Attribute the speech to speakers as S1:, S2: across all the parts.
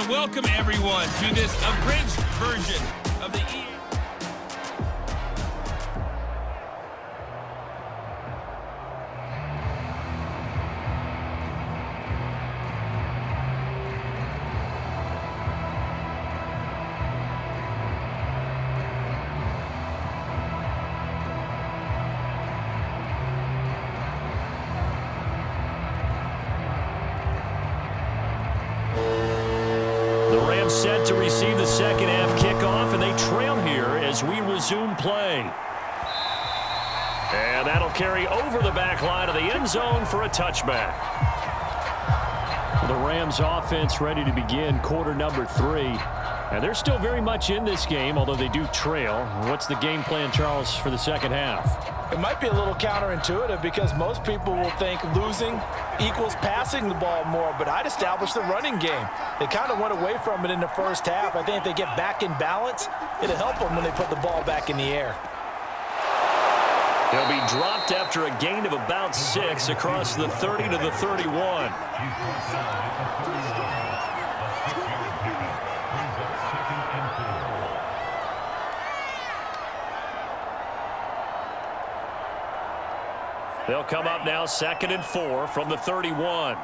S1: welcome everyone to this abridged version of the
S2: set to receive the second half kickoff, and they trail here as we resume play. And that'll carry over the back line of the end zone for a touchback. The Rams offense ready to begin quarter number 3. And they're still very much in this game, although they do trail. What's the game plan, Charles, for the second half?
S3: It might be a little counterintuitive because most people will think losing equals passing the ball more, but I'd establish the running game. They kind of went away from it in the first half. I think if they get back in balance, it'll help them when they put the ball back in the air.
S2: He'll be dropped after a gain of about 6 across the 30 to the 31. They'll come up now 2nd and 4 from the 31.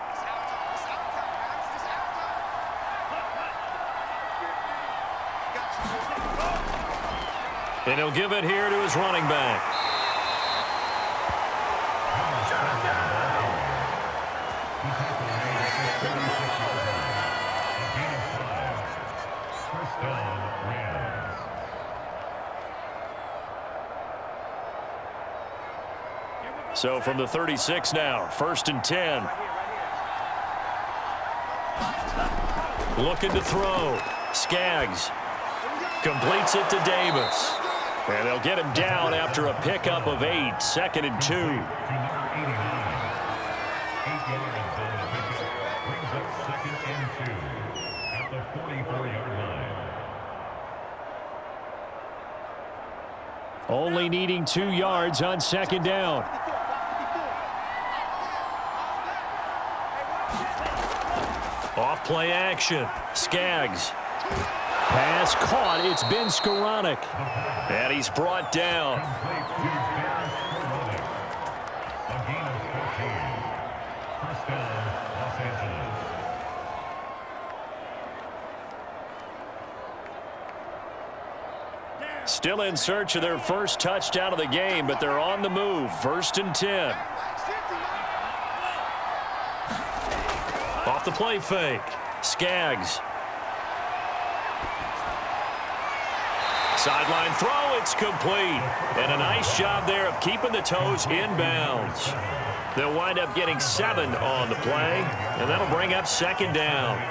S2: And he'll give it here to his running back. So from the 36 now, 1st and 10. Looking to throw. Skaggs completes it to Davis. And they'll get him down after a pickup of 8, 2nd and 2. Only needing 2 yards on 2nd down. Off play action. Skaggs. Pass caught. It's been Skoranek. And he's brought down. Still in search of their first touchdown of the game, but they're on the move. 1st and 10. Off the play fake. Skaggs. Sideline throw. It's complete. And a nice job there of keeping the toes in bounds. They'll wind up getting 7 on the play, and that'll bring up 2nd down.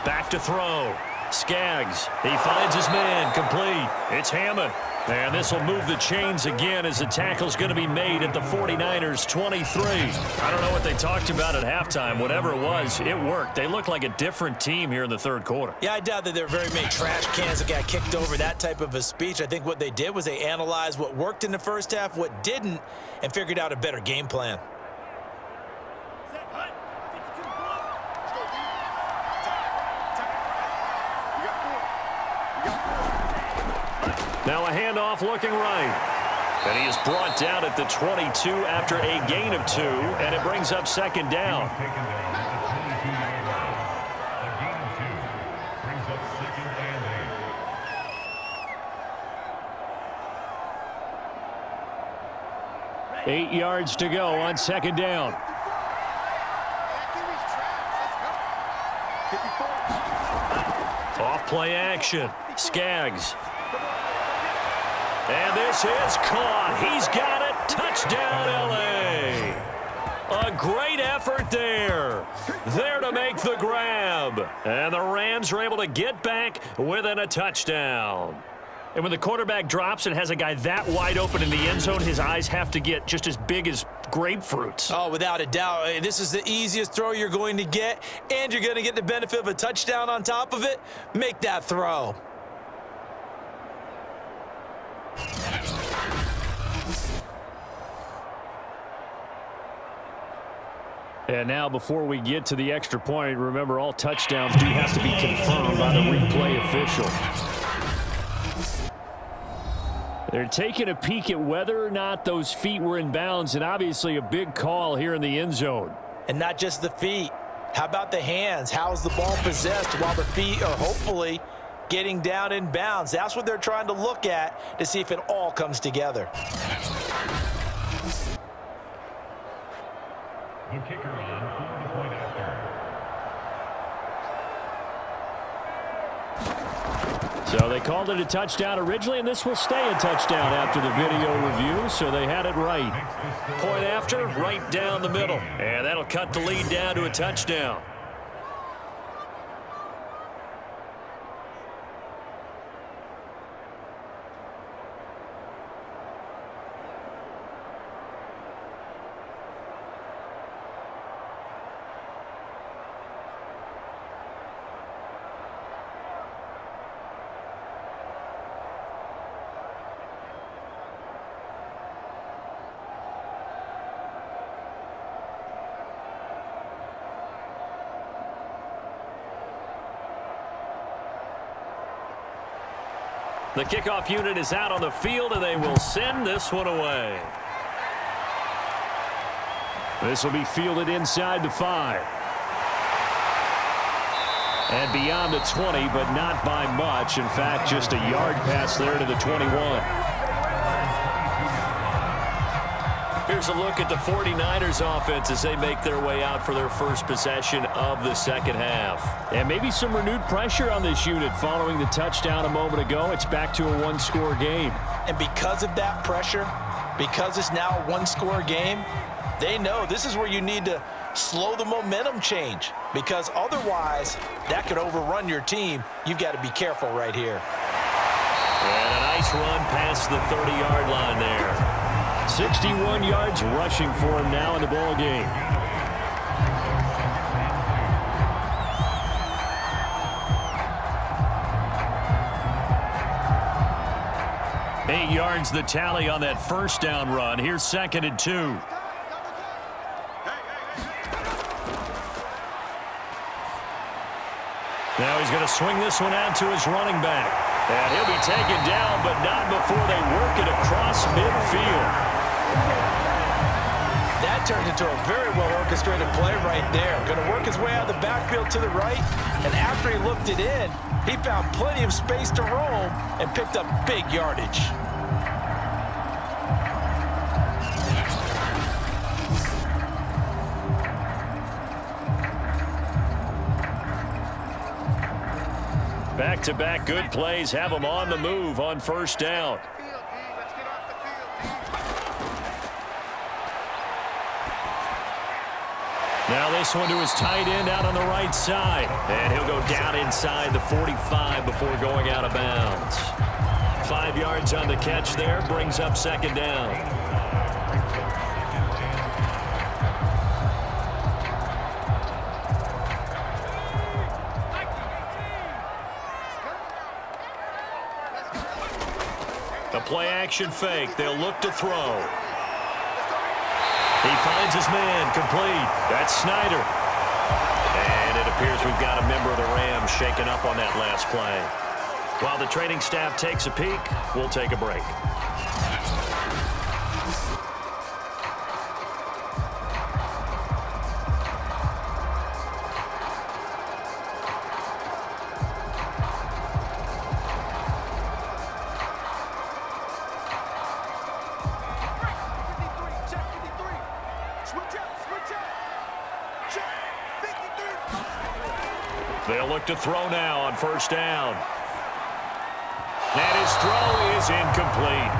S2: Back to throw. Skaggs. He finds his man. Complete. It's Hammond. And this will move the chains again as the tackle's going to be made at the 49ers 23. I don't know what they talked about at halftime. Whatever it was, it worked. They look like a different team here in the 3rd quarter.
S3: Yeah, I doubt that there are very many trash cans that got kicked over, that type of a speech. I think what they did was they analyzed what worked in the first half, what didn't, and figured out a better game plan.
S2: Now a handoff looking right. And he is brought down at the 22 after a gain of 2, and it brings up 2nd down. Eight yards to go on 2nd down. Off play action. Skaggs. And this is caught. He's got it. Touchdown, L.A. A great effort there. There to make the grab. And the Rams are able to get back within a touchdown. And when the quarterback drops and has a guy that wide open in the end zone, his eyes have to get just as big as grapefruits.
S3: Oh, without a doubt. This is the easiest throw you're going to get, and you're going to get the benefit of a touchdown on top of it. Make that throw.
S2: And now before we get to the extra point, remember all touchdowns do have to be confirmed by the replay official. They're taking a peek at whether or not those feet were in bounds, and obviously a big call here in the end zone.
S3: And not just the feet. How about the hands? How's the ball possessed while the feet are hopefully getting down in bounds? That's what they're trying to look at to see if it all comes together.
S4: The kicker on for the point after.
S2: So they called it a touchdown originally, and this will stay a touchdown after the video review, so they had it right. Point after, right down the middle. And that'll cut the lead down to a touchdown. The kickoff unit is out on the field, and they will send this one away. This will be fielded inside the 5. And beyond the 20, but not by much. In fact, just a yard pass there to the 21. Here's a look at the 49ers offense as they make their way out for their first possession of the second half. And maybe some renewed pressure on this unit following the touchdown a moment ago. It's back to a one-score game.
S3: And because of that pressure, because it's now a one-score game, they know this is where you need to slow the momentum change, because otherwise that could overrun your team. You've got to be careful right here.
S2: And a nice run past the 30-yard line there. 61 yards rushing for him now in the ball game. Eight yards the tally on that first down run. Here's 2nd and 2. Now he's going to swing this one out to his running back. And he'll be taken down, but not before they work it across midfield.
S3: That turned into a very well-orchestrated play right there. Going to work his way out of the backfield to the right, and after he looked it in, he found plenty of space to roam and picked up big yardage.
S2: Back-to-back good plays have them on the move on first down. Now this one to his tight end out on the right side. And he'll go down inside the 45 before going out of bounds. 5 yards on the catch there, brings up 2nd down. A play-action fake. They'll look to throw. He finds his man, complete. That's Snyder. And it appears we've got a member of the Rams shaken up on that last play. While the training staff takes a peek, we'll take a break. They'll look to throw now on first down. And his throw is incomplete.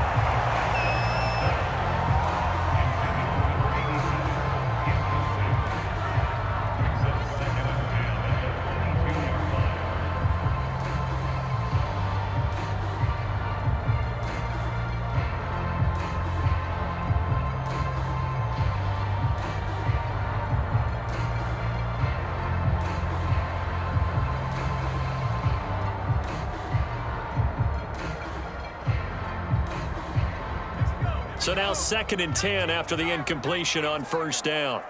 S2: So now 2nd and 10 after the incompletion on first down.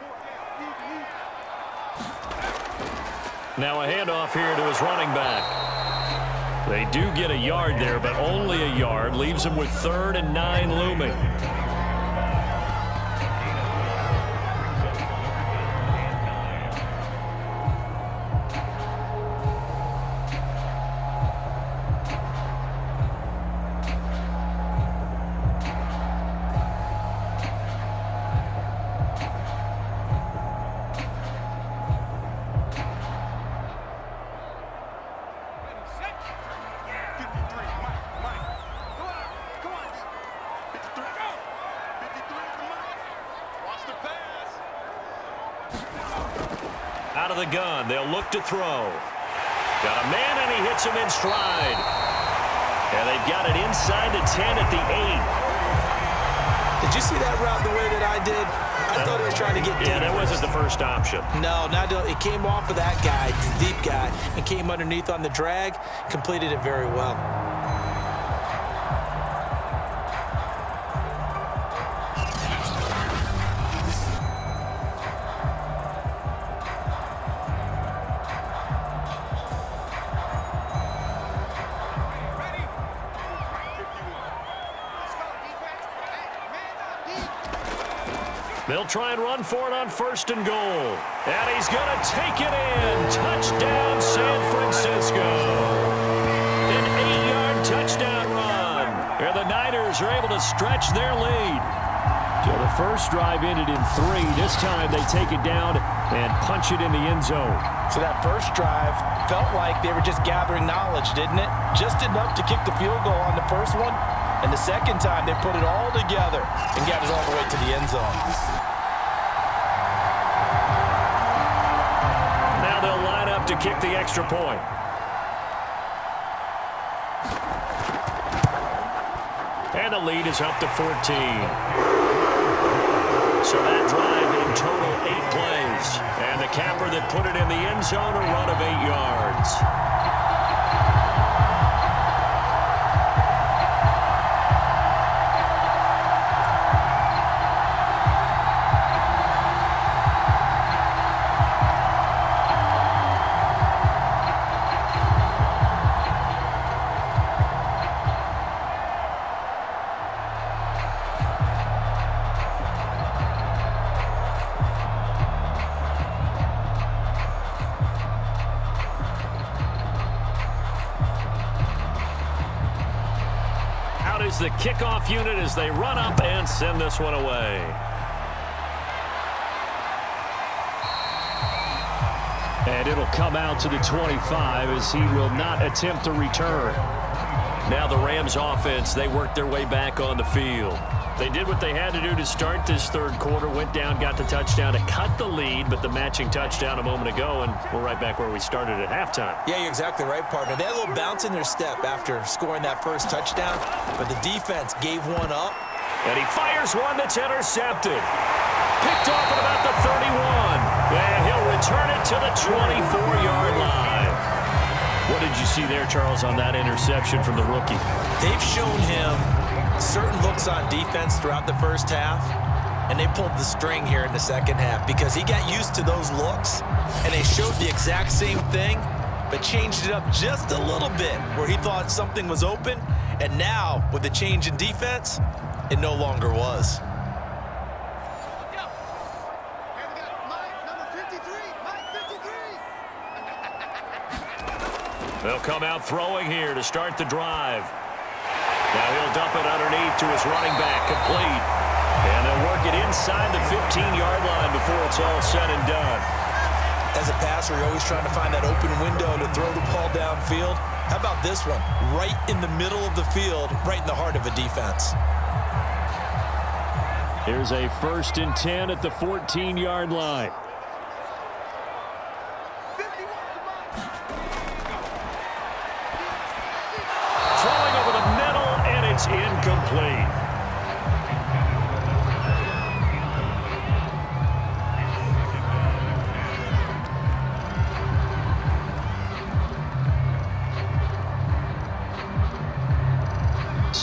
S2: Now a handoff here to his running back. They do get a yard there, but only a yard. Leaves them with 3rd and 9 looming. Out of the gun, they'll look to throw. Got a man, and he hits him in stride. And they've got it inside the 10 at the 8.
S3: Did you see that route the way that I did? I thought he was trying to get deep.
S2: Yeah, that wasn't the first option.
S3: No, it came off of that guy, the deep guy, and came underneath on the drag, completed it very well.
S2: They'll try and run for it on 1st and goal. And he's going to take it in. Touchdown, San Francisco. An 8-yard touchdown run. And the Niners are able to stretch their lead. So the first drive ended in 3. This time they take it down and punch it in the end zone.
S3: So that first drive felt like they were just gathering knowledge, didn't it? Just enough to kick the field goal on the first one. And the second time, they put it all together and got it all the way to the end zone.
S2: Now they'll line up to kick the extra point. And the lead is up to 14. So that drive in total 8 plays. And the capper that put it in the end zone, a run of 8 yards. Is the kickoff unit as they run up and send this one away. And it'll come out to the 25 as he will not attempt to return. Now the Rams offense, they work their way back on the field. They did what they had to do to start this 3rd quarter, went down, got the touchdown to cut the lead, but the matching touchdown a moment ago, and we're right back where we started at halftime.
S3: Yeah, you're exactly right, partner. They had a little bounce in their step after scoring that first touchdown, but the defense gave one up.
S2: And he fires one that's intercepted. Picked off at about the 31. And he'll return it to the 24-yard line. What did you see there, Charles, on that interception from the rookie?
S3: They've shown him certain looks on defense throughout the first half, and they pulled the string here in the second half because he got used to those looks, and they showed the exact same thing, but changed it up just a little bit where he thought something was open, and now, with the change in defense, it no longer was.
S2: They'll come out throwing here to start the drive. Now he'll dump it underneath to his running back, complete. And they'll work it inside the 15-yard line before it's all said and done.
S3: As a passer, you're always trying to find that open window to throw the ball downfield. How about this one? Right in the middle of the field, right in the heart of a defense.
S2: Here's a 1st and 10 at the 14-yard line. Throwing over the middle, and it's incomplete.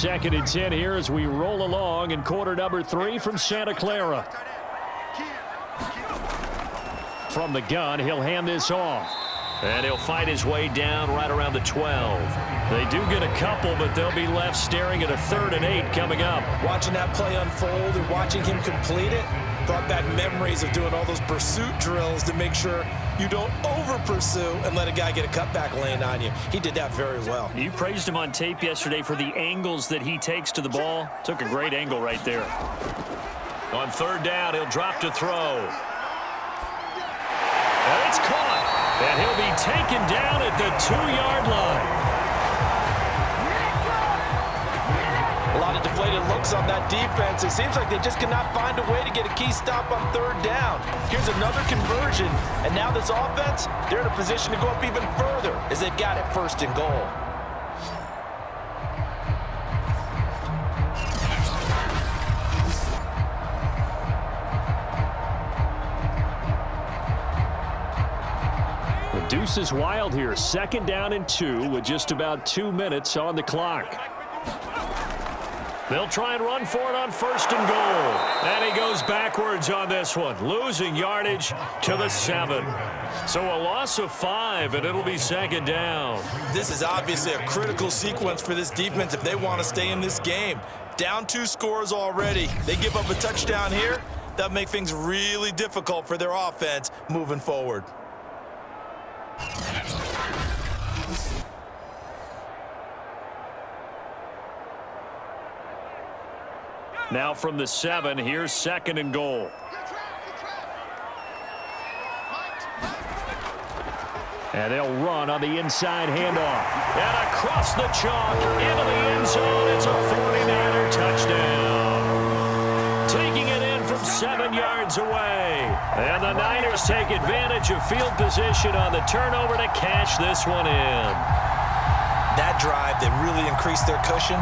S2: 2nd and 10 here as we roll along in quarter number 3 from Santa Clara. From the gun, he'll hand this off. And he'll fight his way down right around the 12. They do get a couple, but they'll be left staring at a 3rd and 8 coming up.
S3: Watching that play unfold and watching him complete it brought back memories of doing all those pursuit drills to make sure you don't over-pursue and let a guy get a cutback lane on you. He did that very well.
S2: You praised him on tape yesterday for the angles that he takes to the ball. Took a great angle right there. On 3rd down, he'll drop to throw. And it's caught. And he'll be taken down at the 2-yard line.
S3: A lot of deflated looks on that defense. It seems like they just cannot find a way to get a key stop on 3rd down. Here's another conversion, and now this offense, they're in a position to go up even further as they've got it 1st and goal.
S2: The deuce is wild here. 2nd down and 2 with just about 2 minutes on the clock. They'll try and run for it on 1st and goal. And he goes backwards on this one, losing yardage to the 7. So a loss of 5, and it'll be 2nd down.
S3: This is obviously a critical sequence for this defense if they want to stay in this game. Down 2 scores already. They give up a touchdown here. That'll make things really difficult for their offense moving forward.
S2: Now from the 7, here's 2nd and goal. And they'll run on the inside handoff. And across the chalk into the end zone. It's a 49er touchdown. Taking it in from 7 yards away. And the Niners take advantage of field position on the turnover to cash this one in.
S3: That drive that really increased their cushion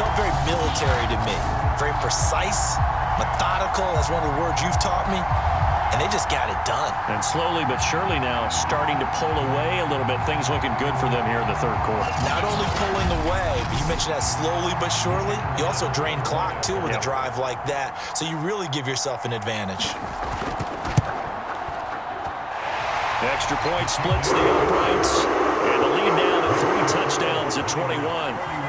S3: felt very military to me. Very precise, methodical, that's one of the words you've taught me, and they just got it done.
S2: And slowly but surely now starting to pull away a little bit. Things looking good for them here in the 3rd quarter.
S3: Not only pulling away, but you mentioned that slowly but surely, you also drain clock too with a drive like that, so you really give yourself an advantage.
S2: Extra point splits the uprights, and the lead now to 3 touchdowns at 21.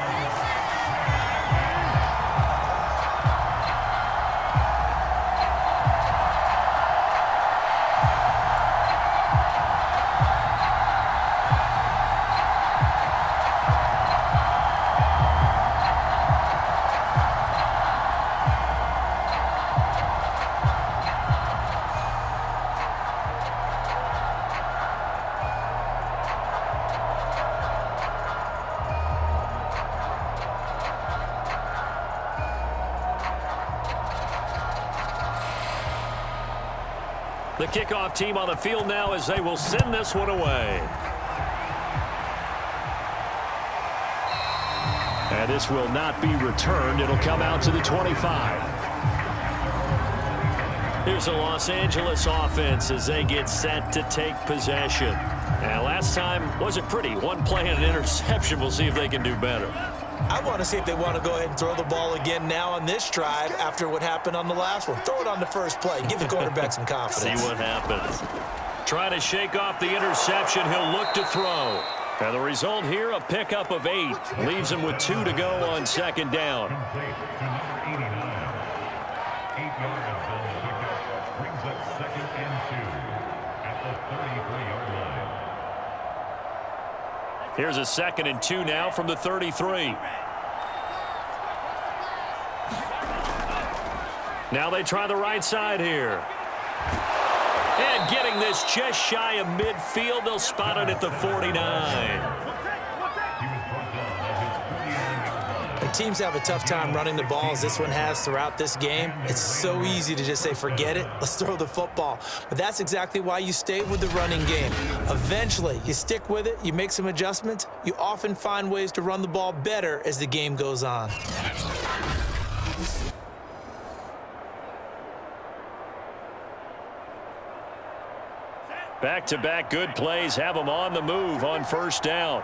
S2: The kickoff team on the field now as they will send this one away. And this will not be returned. It'll come out to the 25. Here's the Los Angeles offense as they get set to take possession. And last time wasn't pretty. 1 play and an interception. We'll see if they can do better.
S3: I want to see if they want to go ahead and throw the ball again now on this drive after what happened on the last one. Throw it on the first play. Give the quarterback some confidence.
S2: See what happens. Trying to shake off the interception. He'll look to throw. And the result here, a pickup of 8. Leaves him with 2 to go on 2nd down.
S4: Complete to number 89. 8 yards on the pickup. Brings up 2nd and 2 at the 33-yard line.
S2: Here's a 2nd and 2 now from the 33. Now they try the right side here. And getting this just shy of midfield, they'll spot it at the 49.
S3: And teams have a tough time running the ball as this one has throughout this game. It's so easy to just say, forget it, let's throw the football. But that's exactly why you stay with the running game. Eventually, you stick with it, you make some adjustments, you often find ways to run the ball better as the game goes on.
S2: Back-to-back good plays have them on the move on 1st down.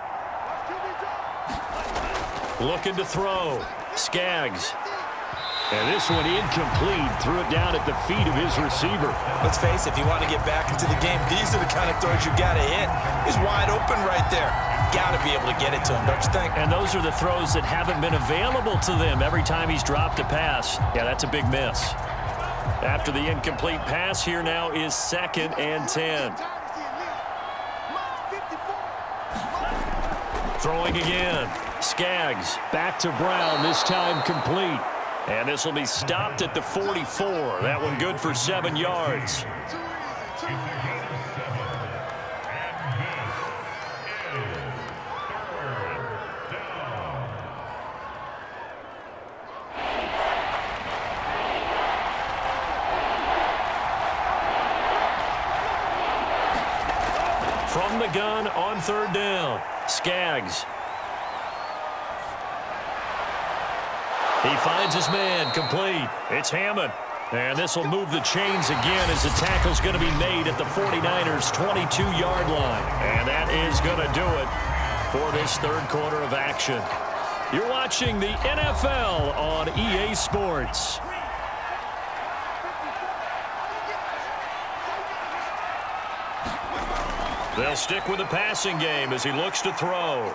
S2: Looking to throw. Skaggs. And this one incomplete. Threw it down at the feet of his receiver.
S3: Let's face it, if you want to get back into the game, these are the kind of throws you got to hit. He's wide open right there. Got to be able to get it to him, don't you think?
S2: And those are the throws that haven't been available to them every time he's dropped a pass. Yeah, that's a big miss. After the incomplete pass, here now is 2nd and 10. Throwing again. Skaggs back to Brown, this time complete. And this will be stopped at the 44. That one good for 7 yards. From the gun on 3rd down. Skaggs. He finds his man, complete. It's Hammond. And this will move the chains again as the tackle's going to be made at the 49ers' 22-yard line. And that is going to do it for this 3rd quarter of action. You're watching the NFL on EA Sports. They'll stick with the passing game as he looks to throw.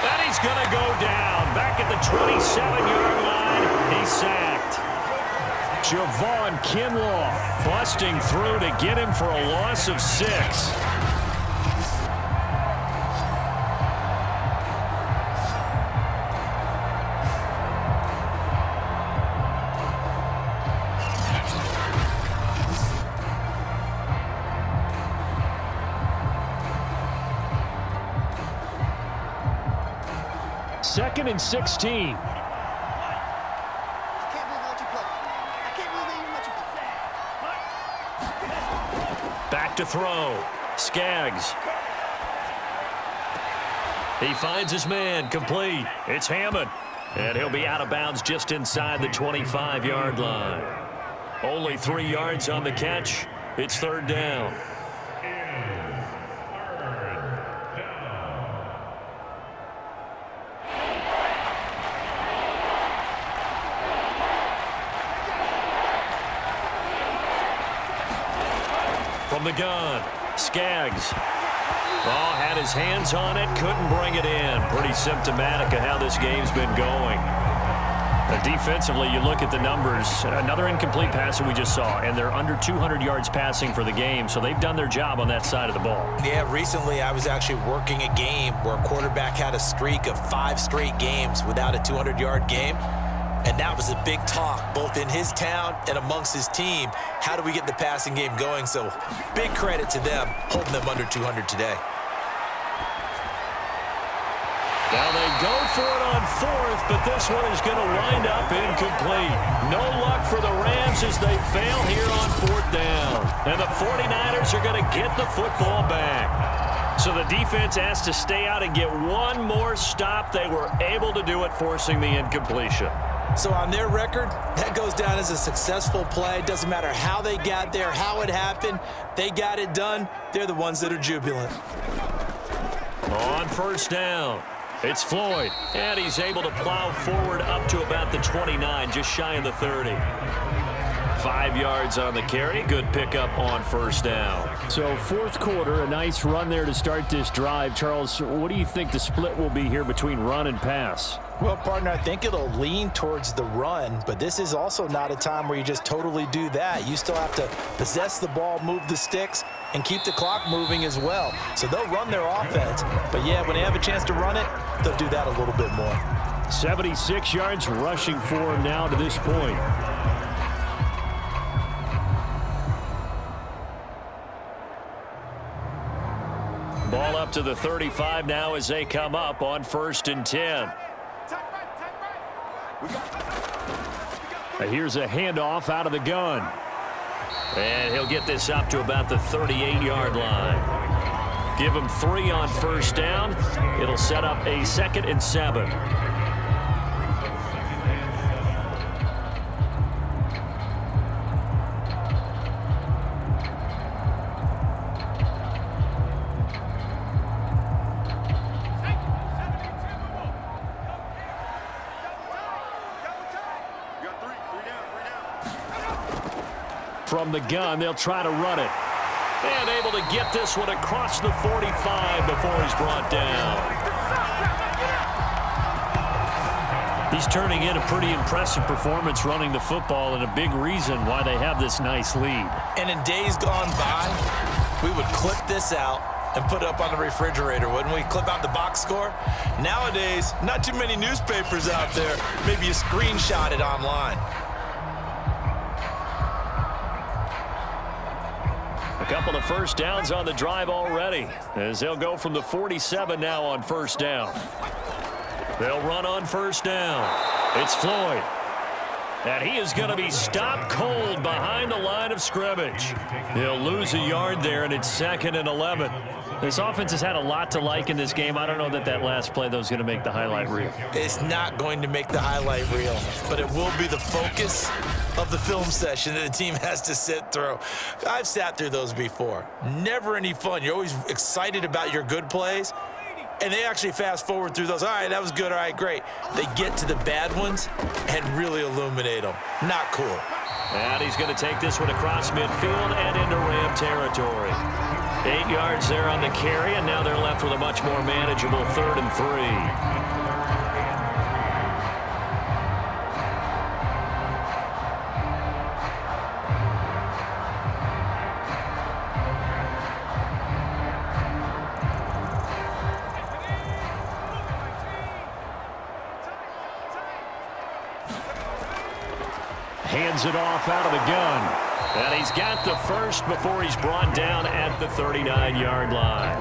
S2: And he's going to go down. Back at the 27-yard line, he's sacked. Javon Kinlaw busting through to get him for a loss of 6. Second and 16. Back to throw. Skaggs. He finds his man, complete. It's Hammond. And he'll be out of bounds just inside the 25-yard line. Only 3 yards on the catch. It's 3rd down. From the gun, Skaggs. Oh, had his hands on it, couldn't bring it in. Pretty symptomatic of how this game's been going. Defensively, you look at the numbers. Another incomplete pass that we just saw, and they're under 200 yards passing for the game, so they've done their job on that side of the ball.
S3: Yeah, recently I was actually working a game where a quarterback had a streak of 5 straight games without a 200-yard game. And that was a big talk, both in his town and amongst his team. How do we get the passing game going? So big credit to them, holding them under 200 today.
S2: Now they go for it on 4th, but this one is going to wind up incomplete. No luck for the Rams as they fail here on 4th down. And the 49ers are going to get the football back. So the defense has to stay out and get one more stop. They were able to do it, forcing the incompletion.
S3: So on their record, that goes down as a successful play. Doesn't matter how they got there, how it happened. They got it done. They're the ones that are jubilant.
S2: On 1st down, it's Floyd. And he's able to plow forward up to about the 29, just shy of the 30. 5 yards on the carry. Good pickup on 1st down. So 4th quarter, a nice run there to start this drive. Charles, what do you think the split will be here between run and pass?
S3: Well, partner, I think it'll lean towards the run, but this is also not a time where you just totally do that. You still have to possess the ball, move the sticks, and keep the clock moving as well. So they'll run their offense, but yeah, when they have a chance to run it, they'll do that a little bit more.
S2: 76 yards rushing for him now to this point. Ball up to the 35 now as they come up on 1st and 10. Here's a handoff out of the gun. And he'll get this up to about the 38-yard line. Give him 3 on 1st down. It'll set up a 2nd and 7. From the gun, they'll try to run it. And able to get this one across the 45 before he's brought down. He's turning in a pretty impressive performance running the football, and a big reason why they have this nice lead.
S3: And in days gone by, we would clip this out and put it up on the refrigerator, wouldn't we? Clip out the box score. Nowadays, not too many newspapers out there. Maybe you screenshot it online.
S2: A couple of first downs on the drive already, as they'll go from the 47 now on first down. They'll run on first down. It's Floyd. And he is going to be stopped cold behind the line of scrimmage. He'll lose a yard there, and it's 2nd and 11. This offense has had a lot to like in this game. I don't know that last play, though, is going to make the highlight reel.
S3: It's not going to make the highlight reel, but it will be the focus of the film session that the team has to sit through. I've sat through those before. Never any fun. You're always excited about your good plays, and they actually fast forward through those. All right, that was good. All right, great. They get to the bad ones and really illuminate them. Not cool.
S2: And he's going to take this one across midfield and into Ram territory. 8 yards there on the carry, and now they're left with a much more manageable 3rd and 3. Hands it off out of the gun. And he's got the first before he's brought down at the 39-yard line.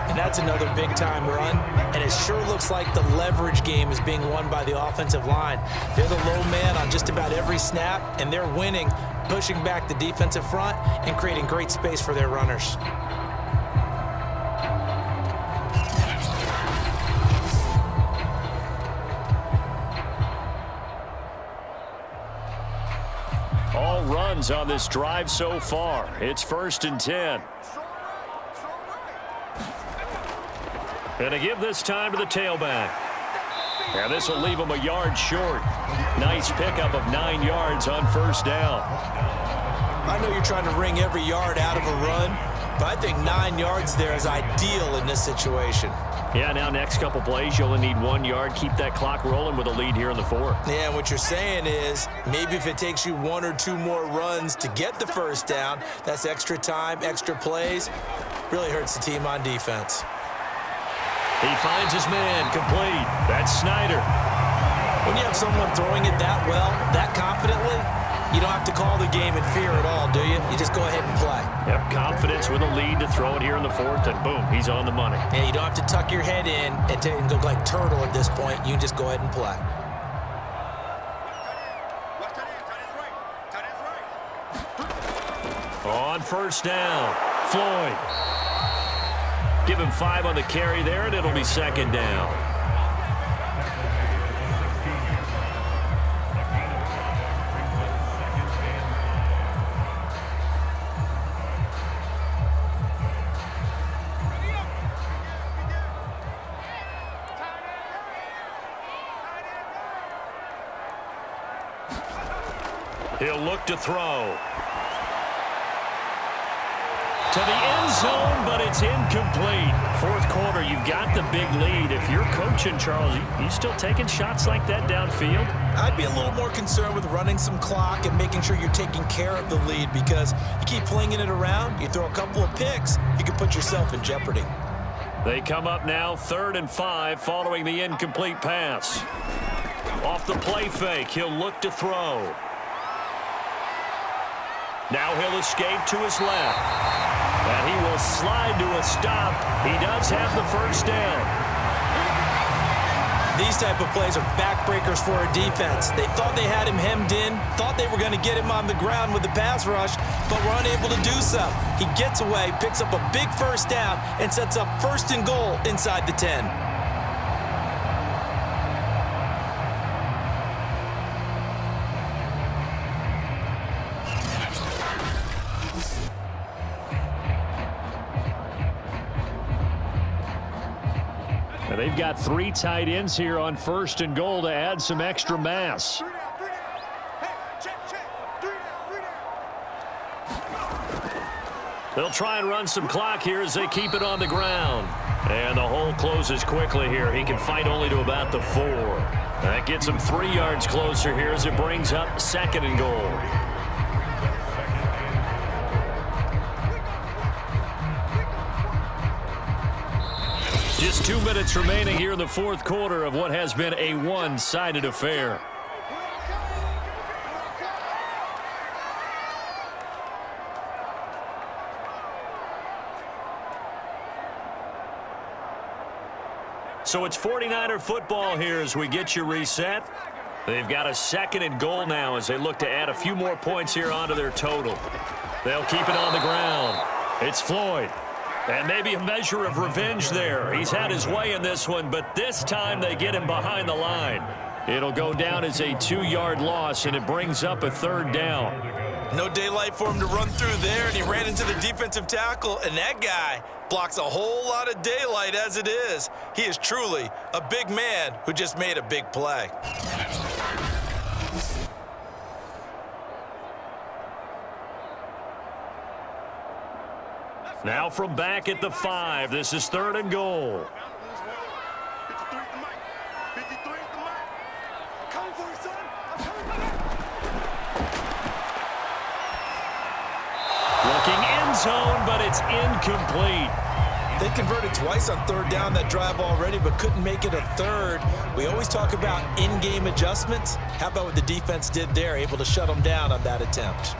S3: And that's another big-time run. And it sure looks like the leverage game is being won by the offensive line. They're the low man on just about every snap, and they're winning, pushing back the defensive front and creating great space for their runners.
S2: All runs on this drive so far. It's 1st and 10. And to give this time to the tailback. And this will leave him a yard short. Nice pickup of 9 yards on first down.
S3: I know you're trying to wring every yard out of a run, but I think 9 yards there is ideal in this situation.
S2: Yeah, now next couple plays, you only need 1 yard. Keep that clock rolling with a lead here in the 4th.
S3: Yeah, what you're saying is maybe if it takes you 1 or 2 more runs to get the first down, that's extra time, extra plays. Really hurts the team on defense.
S2: He finds his man complete. That's Snyder.
S3: When you have someone throwing it that well, that confidently, you don't have to call the game in fear at all, do you? You just go ahead and play.
S2: Yep, confidence with a lead to throw it here in the 4th, and boom, he's on the money.
S3: Yeah, you don't have to tuck your head in and go like turtle at this point. You can just go ahead and play.
S2: On first down, Floyd. Give him 5 on the carry there, and it'll be 2nd down. He'll look to throw. To the end zone, but it's incomplete. 4th quarter, you've got the big lead. If you're coaching, Charles, you still taking shots like that downfield?
S3: I'd be a little more concerned with running some clock and making sure you're taking care of the lead, because you keep flinging it around, you throw a couple of picks, you can put yourself in jeopardy.
S2: They come up now 3rd and 5 following the incomplete pass. Off the play fake, he'll look to throw. Now he'll escape to his left. And he will slide to a stop. He does have the first down.
S3: These type of plays are backbreakers for a defense. They thought they had him hemmed in, thought they were going to get him on the ground with the pass rush, but were unable to do so. He gets away, picks up a big first down, and sets up 1st and goal inside the 10.
S2: They've got 3 tight ends here on 1st and goal to add some extra mass. They'll try and run some clock here as they keep it on the ground. And the hole closes quickly here. He can fight only to about the 4. That gets him 3 yards closer here as it brings up 2nd and goal. Just 2 minutes remaining here in the 4th quarter of what has been a one-sided affair. So it's 49er football here as we get you reset. They've got a 2nd and goal now as they look to add a few more points here onto their total. They'll keep it on the ground. It's Floyd. And maybe a measure of revenge there. He's had his way in this one, but this time they get him behind the line. It'll go down as a 2-yard loss, and it brings up a 3rd down.
S3: No daylight for him to run through there, and he ran into the defensive tackle, and that guy blocks a whole lot of daylight as it is. He is truly a big man who just made a big play.
S2: Now from back at the 5, this is 3rd and goal. Looking end zone, but it's incomplete.
S3: They converted twice on 3rd down that drive already, but couldn't make it a 3rd. We always talk about in-game adjustments. How about what the defense did there, able to shut them down on that attempt?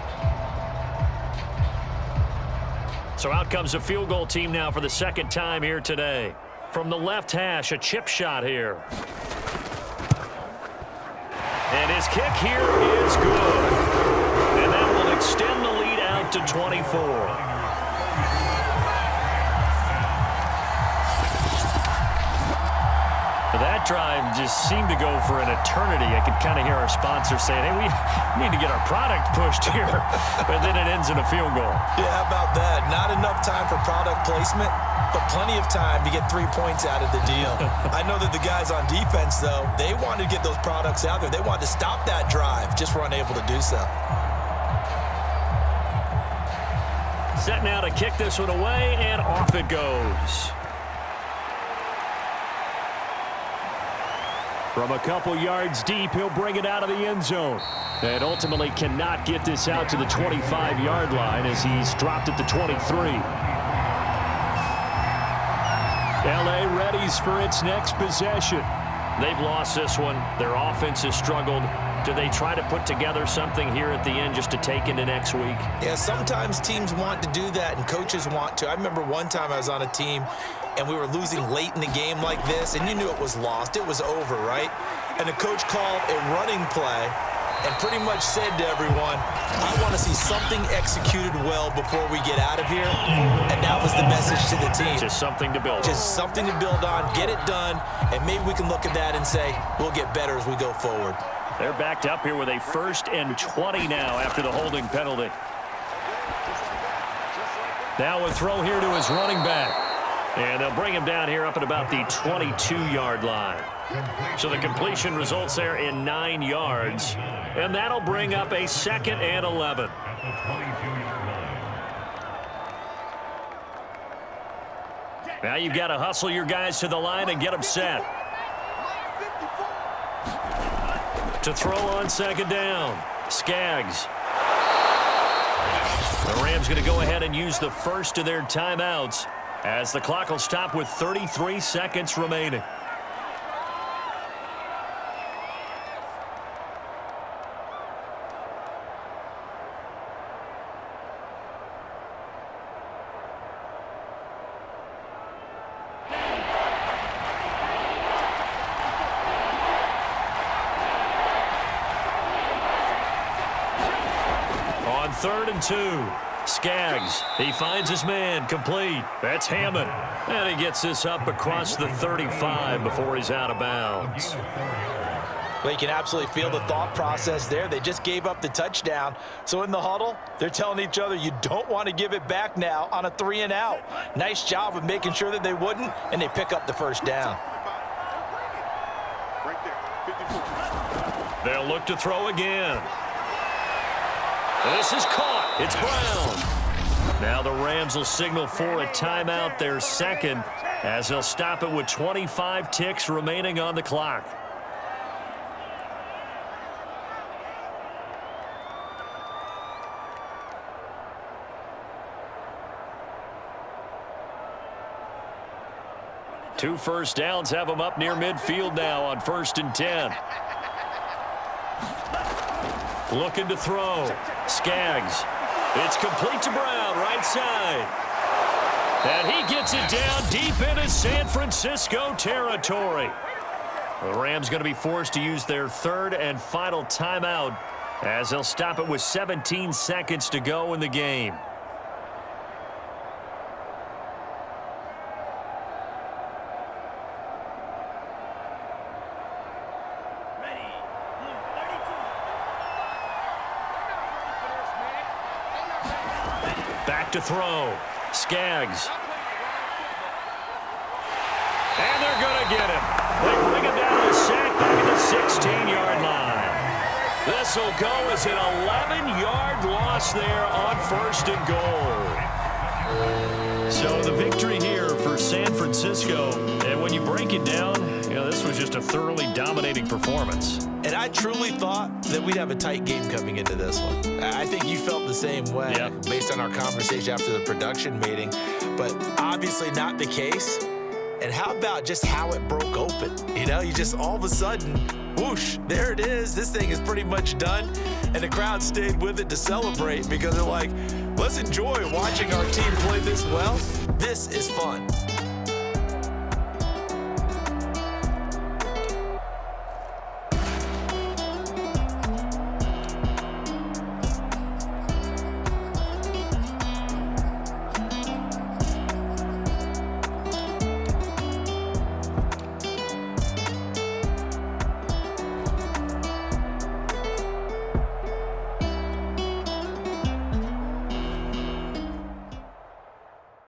S2: So out comes a field goal team now for the 2nd time here today. From the left hash, a chip shot here. And his kick here is good. And that will extend the lead out to 24. That drive just seemed to go for an eternity. I could kind of hear our sponsor saying, hey, we need to get our product pushed here. But then it ends in a field goal.
S3: Yeah, how about that? Not enough time for product placement, but plenty of time to get 3 points out of the deal. I know that the guys on defense, though, they wanted to get those products out there. They wanted to stop that drive, just were unable to do so.
S2: Set now to kick this one away, and off it goes. From a couple yards deep, he'll bring it out of the end zone. And ultimately cannot get this out to the 25-yard line as he's dropped at the 23. L.A. readies for its next possession. They've lost this one. Their offense has struggled. Do they try to put together something here at the end just to take into next week?
S3: Yeah, sometimes teams want to do that and coaches want to. I remember one time I was on a team and we were losing late in the game like this, and you knew it was lost. It was over, right? And the coach called a running play and pretty much said to everyone, I want to see something executed well before we get out of here. And that was the message to the team.
S2: Just something to build on.
S3: Just something to build on, get it done, and maybe we can look at that and say, we'll get better as we go forward.
S2: They're backed up here with a 1st and 20 now after the holding penalty. Now a throw here to his running back. And they'll bring him down here up at about the 22-yard line. So the completion results there in 9 yards. And that'll bring up a 2nd and 11. Now you've got to hustle your guys to the line and get them set. To throw on 2nd down, Skaggs. The Rams going to go ahead and use the first of their timeouts as the clock will stop with 33 seconds remaining. On 3rd and 2. Skaggs, he finds his man, complete. That's Hammond. And he gets this up across the 35 before he's out of bounds.
S3: Well, you can absolutely feel the thought process there. They just gave up the touchdown. So in the huddle, they're telling each other, you don't want to give it back now on a 3 and out. Nice job of making sure that they wouldn't, and they pick up the 1st down.
S2: They'll look to throw again. This is caught. It's Brown. Now the Rams will signal for a timeout, their second, as they'll stop it with 25 ticks remaining on the clock. Two first downs have them up near midfield now on 1st and 10. Looking to throw. Skaggs. It's complete to Brown, right side. And he gets it down deep into San Francisco territory. The Rams going to be forced to use their third and final timeout as they'll stop it with 17 seconds to go in the game. Back to throw. Skaggs. And they're going to get him. They bring him down to the sack back at the 16-yard line. This will go as an 11-yard loss there on 1st and goal. So the victory here for San Francisco. And when you break it down, this was just a thoroughly dominating performance.
S3: And I truly thought that we'd have a tight game coming into this one. I think you felt the same way based on our conversation after the production meeting, but obviously not the case. And how about just how it broke open? You just all of a sudden, whoosh, there it is. This thing is pretty much done. And the crowd stayed with it to celebrate because they're like, let's enjoy watching our team play this well. This is fun.